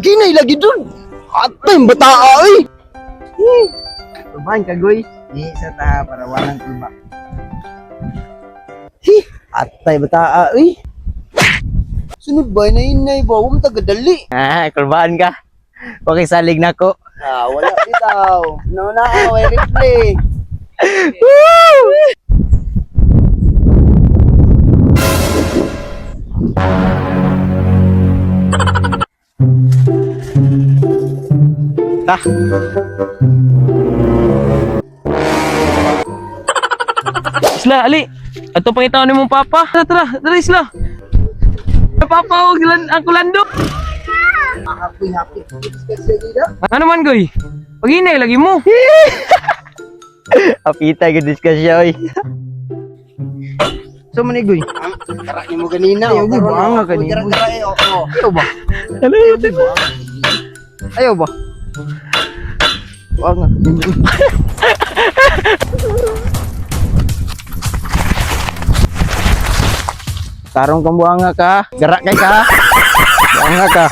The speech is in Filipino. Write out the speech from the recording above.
Maginay lagi dun. Atay, bataa ay. Tubahan ka, Goy. Di sa taha para walang iba. Atay, bataa ay. Sunod ba, inay ba? Huwag tagadali. Kurbahan ka. Okay, salig na ko. Wala bitaw. Nauna ka, may replay. Ta. Isla, ali. Ato pangitaw ni mong papa. Tara, Isla. Papa, ang kulando. Happy. Kasi dito. Ano man, Goy? Pag-inay, lagi mo. Apita ka diskusya, oy. So man Goy. Kara ni mo ganina. Ayaw, Goy, banga ka ni. Kara Ayaw ba? Ano yun? Ayaw ba? Banga. Tarong kang buanga ka. Gerak kay ka. Buanga ka.